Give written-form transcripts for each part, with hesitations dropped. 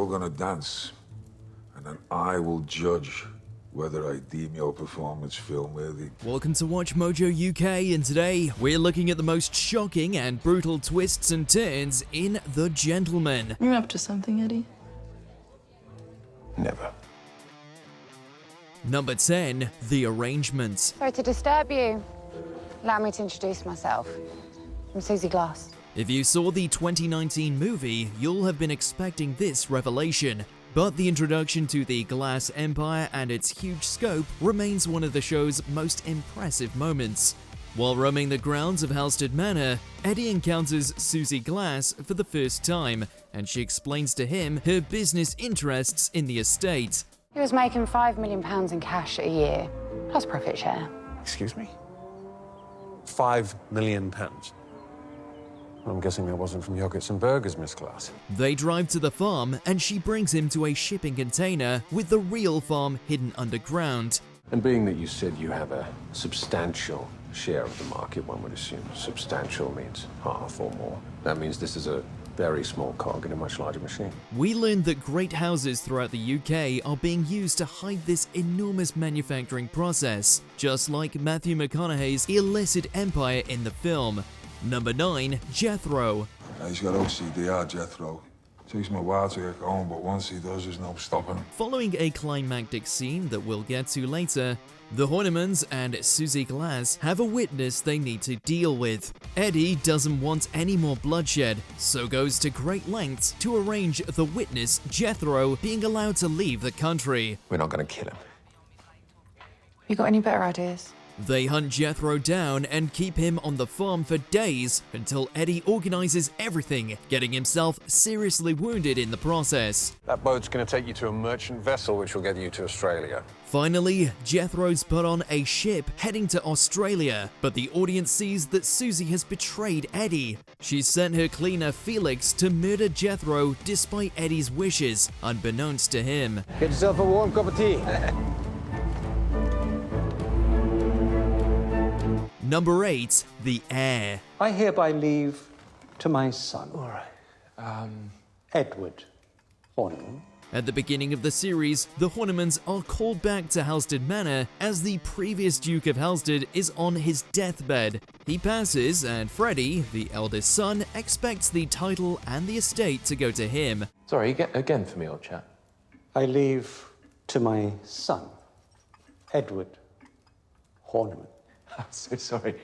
all gonna dance, and then I will judge whether I deem your performance film-worthy. Welcome to Watch Mojo UK, and today we're looking at the most shocking and brutal twists and turns in The Gentleman. You're up to something, Eddie? Never. Number 10, The Arrangement. Sorry to disturb you. Allow me to introduce myself. I'm Susie Glass. If you saw the 2019 movie, you'll have been expecting this revelation. But the introduction to the Glass Empire and its huge scope remains one of the show's most impressive moments. While roaming the grounds of Halstead Manor, Eddie encounters Susie Glass for the first time, and she explains to him her business interests in the estate. He was making £5 million in cash a year, plus profit share. Excuse me? £5 million. I'm guessing that wasn't from yogurts and burgers, Miss Glass. They drive to the farm, and she brings him to a shipping container with the real farm hidden underground. And being that you said you have a substantial share of the market, one would assume substantial means half or more. That means this is a very small cog in a much larger machine. We learned that great houses throughout the UK are being used to hide this enormous manufacturing process, just like Matthew McConaughey's illicit empire in the film. Number 9, Jethro. He's got OCD, Jethro. Takes him a while to get home, but once he does, there's no stopping. Following a climactic scene that we'll get to later, the Hornemans and Susie Glass have a witness they need to deal with. Eddie doesn't want any more bloodshed, so goes to great lengths to arrange the witness, Jethro, being allowed to leave the country. We're not going to kill him. You got any better ideas? They hunt Jethro down and keep him on the farm for days until Eddie organizes everything, getting himself seriously wounded in the process. That boat's going to take you to a merchant vessel, which will get you to Australia. Finally, Jethro's put on a ship heading to Australia, but the audience sees that Susie has betrayed Eddie. She sent her cleaner Felix to murder Jethro despite Eddie's wishes, unbeknownst to him. Get yourself a warm cup of tea. Number 8, The Heir. I hereby leave to my son. All right. Edward Horniman. At the beginning of the series, the Hornemans are called back to Halstead Manor as the previous Duke of Halstead is on his deathbed. He passes, and Freddie, the eldest son, expects the title and the estate to go to him. Sorry, again for me, old chap. I leave to my son, Edward Horniman. I'm so sorry.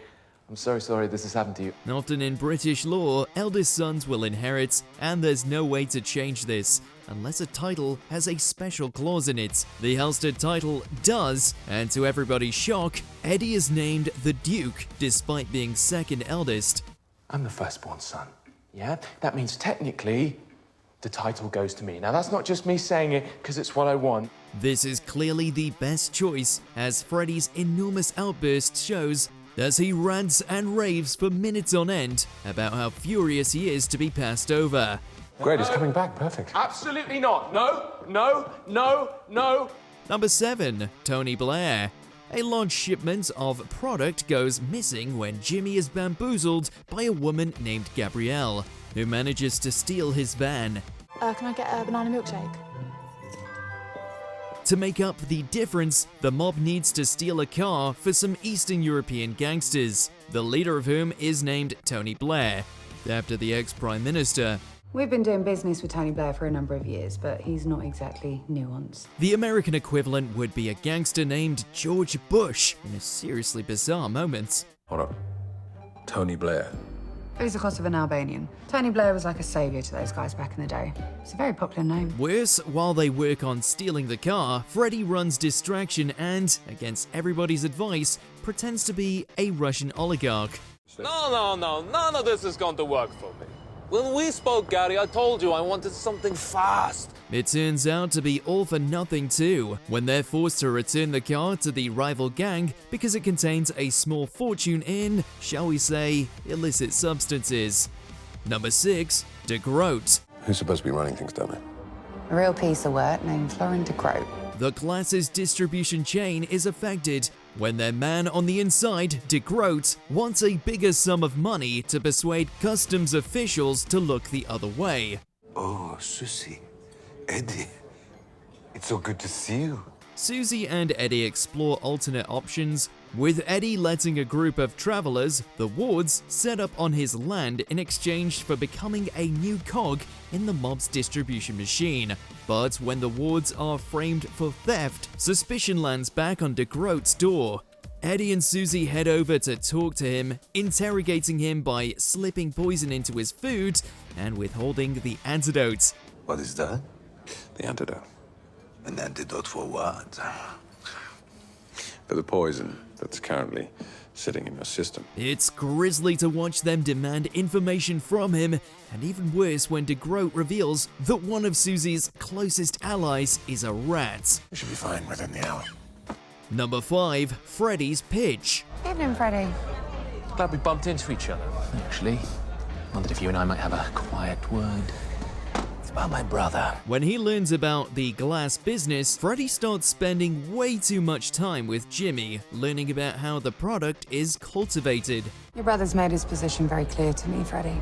I'm so sorry this has happened to you. Often in British law, eldest sons will inherit, and there's no way to change this, unless a title has a special clause in it. The Halstead title does, and to everybody's shock, Eddie is named the Duke, despite being second eldest. I'm the firstborn son, yeah? That means technically the title goes to me. Now that's not just me saying it because it's what I want. This is clearly the best choice, as Freddie's enormous outburst shows, as he rants and raves for minutes on end about how furious he is to be passed over. Great, he's coming back. Perfect. Absolutely not. No, no, no, no. Number 7, Tony Blair. A large shipment of product goes missing when Jimmy is bamboozled by a woman named Gabrielle, who manages to steal his van. Can I get a banana milkshake? To make up the difference, the mob needs to steal a car for some Eastern European gangsters, the leader of whom is named Tony Blair, after the ex-Prime Minister. We've been doing business with Tony Blair for a number of years, but he's not exactly nuanced. The American equivalent would be a gangster named George Bush, in a seriously bizarre moment. Hold on. Tony Blair. He's the cost of an Albanian. Tony Blair was like a saviour to those guys back in the day. It's a very popular name. Worse, while they work on stealing the car, Freddie runs distraction and, against everybody's advice, pretends to be a Russian oligarch. No, none of this is going to work for me. When we spoke, Gary, I told you I wanted something fast. It turns out to be all for nothing too, when they're forced to return the car to the rival gang because it contains a small fortune in, shall we say, illicit substances. Number 6, De Groot. Who's supposed to be running things down there? A real piece of work named Florin de Groot. The Glass's distribution chain is affected when their man on the inside, De Groot, wants a bigger sum of money to persuade customs officials to look the other way. Oh, Susie, Eddie, it's so good to see you. Susie and Eddie explore alternate options, with Eddie letting a group of travelers, the Wards, set up on his land in exchange for becoming a new cog in the mob's distribution machine. But when the Wards are framed for theft, suspicion lands back on DeGroat's door. Eddie and Susie head over to talk to him, interrogating him by slipping poison into his food and withholding the antidote. What is that? The antidote. An antidote for what? For the poison that's currently sitting in your system. It's grisly to watch them demand information from him, and even worse when DeGroat reveals that one of Susie's closest allies is a rat. We should be fine within the hour. Number 5, Freddy's pitch. Evening, Freddie. Glad we bumped into each other, actually. Wondered if you and I might have a quiet word. It's about my brother. When he learns about the glass business, Freddy starts spending way too much time with Jimmy, learning about how the product is cultivated. Your brother's made his position very clear to me, Freddie.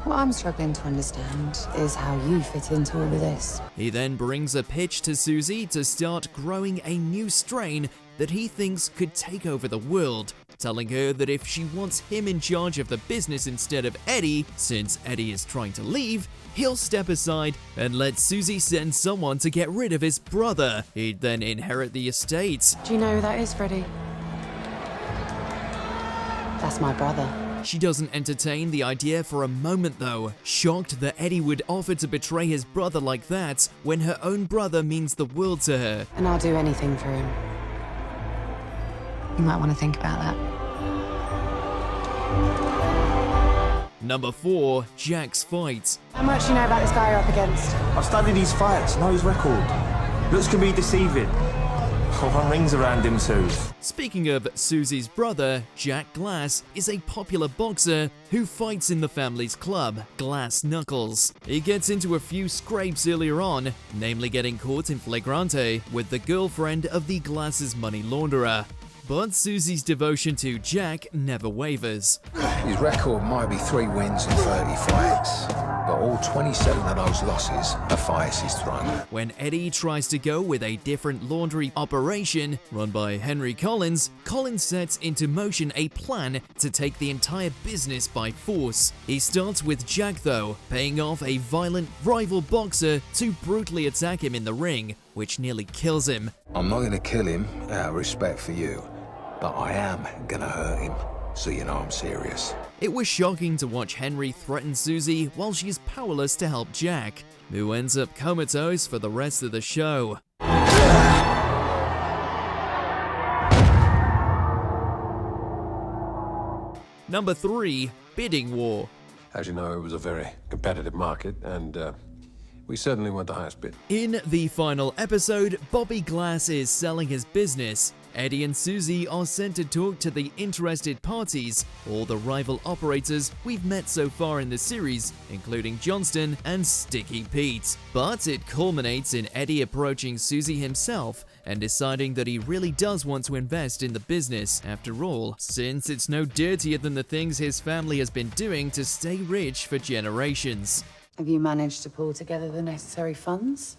What I'm struggling to understand is how you fit into all of this. He then brings a pitch to Susie to start growing a new strain that he thinks could take over the world, telling her that if she wants him in charge of the business instead of Eddie, since Eddie is trying to leave, he'll step aside and let Susie send someone to get rid of his brother. He'd then inherit the estate. Do you know who that is, Freddie? That's my brother. She doesn't entertain the idea for a moment though, shocked that Eddie would offer to betray his brother like that when her own brother means the world to her. And I'll do anything for him. You might want to think about that. Number 4, Jack's fight. How much do you know about this guy you're up against? I've studied his fights, know his record. Looks can be deceiving. One rings around him too. Speaking of Susie's brother, Jack Glass is a popular boxer who fights in the family's club, Glass Knuckles. He gets into a few scrapes earlier on, namely getting caught in flagrante with the girlfriend of the Glass's money launderer. But Susie's devotion to Jack never wavers. His record might be 3 wins and 30 fights, but all 27 of those losses are fights he's thrown. When Eddie tries to go with a different laundry operation run by Henry Collins, Collins sets into motion a plan to take the entire business by force. He starts with Jack though, paying off a violent rival boxer to brutally attack him in the ring, which nearly kills him. I'm not going to kill him out of respect for you, but I am going to hurt him, so you know I'm serious. It was shocking to watch Henry threaten Susie while she's powerless to help Jack, who ends up comatose for the rest of the show. Number 3, Bidding War. As you know, it was a very competitive market, and we certainly weren't the highest bid. In the final episode, Bobby Glass is selling his business. Eddie and Susie are sent to talk to the interested parties, all the rival operators we've met so far in the series, including Johnston and Sticky Pete. But it culminates in Eddie approaching Susie himself and deciding that he really does want to invest in the business after all, since it's no dirtier than the things his family has been doing to stay rich for generations. Have you managed to pull together the necessary funds?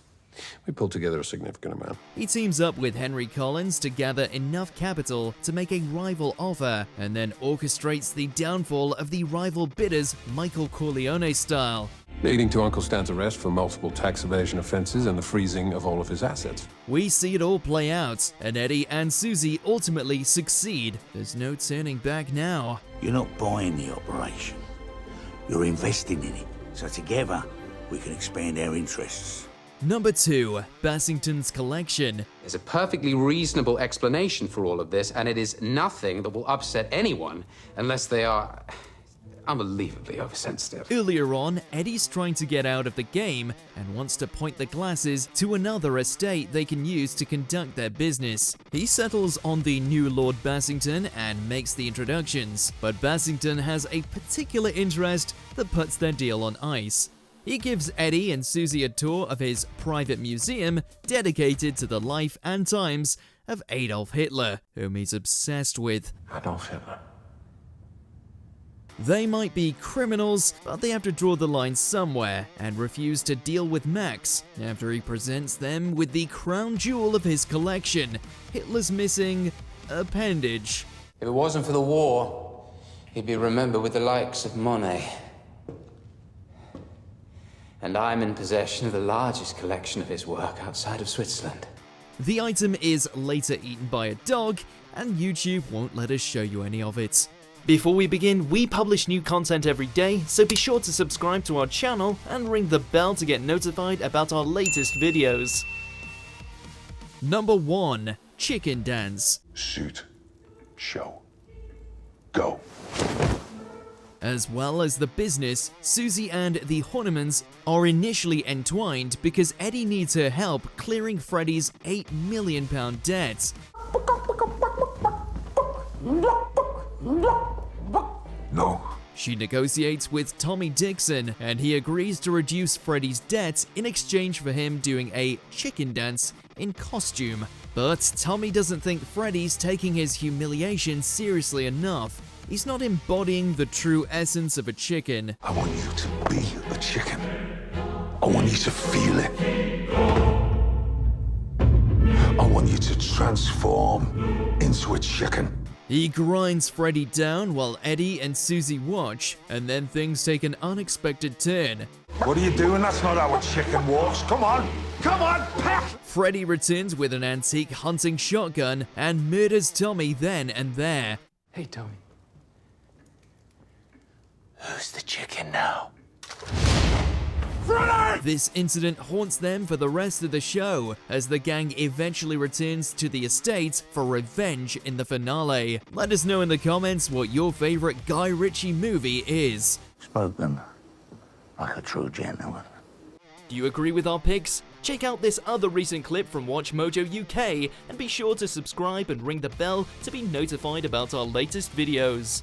We pulled together a significant amount. He teams up with Henry Collins to gather enough capital to make a rival offer, and then orchestrates the downfall of the rival bidders Michael Corleone style, leading to Uncle Stan's arrest for multiple tax evasion offenses and the freezing of all of his assets. We see it all play out, and Eddie and Susie ultimately succeed. There's no turning back now. You're not buying the operation. You're investing in it. So together, we can expand our interests. Number 2, Bassington's Collection. There's a perfectly reasonable explanation for all of this, and it is nothing that will upset anyone unless they are unbelievably oversensitive. Earlier on, Eddie's trying to get out of the game and wants to point the Glasses to another estate they can use to conduct their business. He settles on the new Lord Bassington and makes the introductions, but Bassington has a particular interest that puts their deal on ice. He gives Eddie and Susie a tour of his private museum dedicated to the life and times of Adolf Hitler, whom he's obsessed with. Adolf Hitler. They might be criminals, but they have to draw the line somewhere and refuse to deal with Max after he presents them with the crown jewel of his collection, Hitler's missing appendage. If it wasn't for the war, he'd be remembered with the likes of Monet. And I'm in possession of the largest collection of his work outside of Switzerland. The item is later eaten by a dog, and YouTube won't let us show you any of it. Before we begin, we publish new content every day, so be sure to subscribe to our channel and ring the bell to get notified about our latest videos. Number 1. Chicken Dance. Shoot. Show. Go. As well as the business, Susie and the Hornemans are initially entwined because Eddie needs her help clearing Freddy's £8 million debt. No. She negotiates with Tommy Dixon, and he agrees to reduce Freddy's debt in exchange for him doing a chicken dance in costume. But Tommy doesn't think Freddy's taking his humiliation seriously enough. He's not embodying the true essence of a chicken. I want you to be a chicken. I want you to feel it. I want you to transform into a chicken. He grinds Freddy down while Eddie and Susie watch, and then things take an unexpected turn. What are you doing? That's not how a chicken walks. Come on! Come on, Pat! Freddy returns with an antique hunting shotgun and murders Tommy then and there. Hey, Tommy. Who's the chicken now? This incident haunts them for the rest of the show, as the gang eventually returns to the estate for revenge in the finale. Let us know in the comments what your favorite Guy Ritchie movie is. Spoken like a true gentleman. Do you agree with our picks? Check out this other recent clip from WatchMojo UK, and be sure to subscribe and ring the bell to be notified about our latest videos.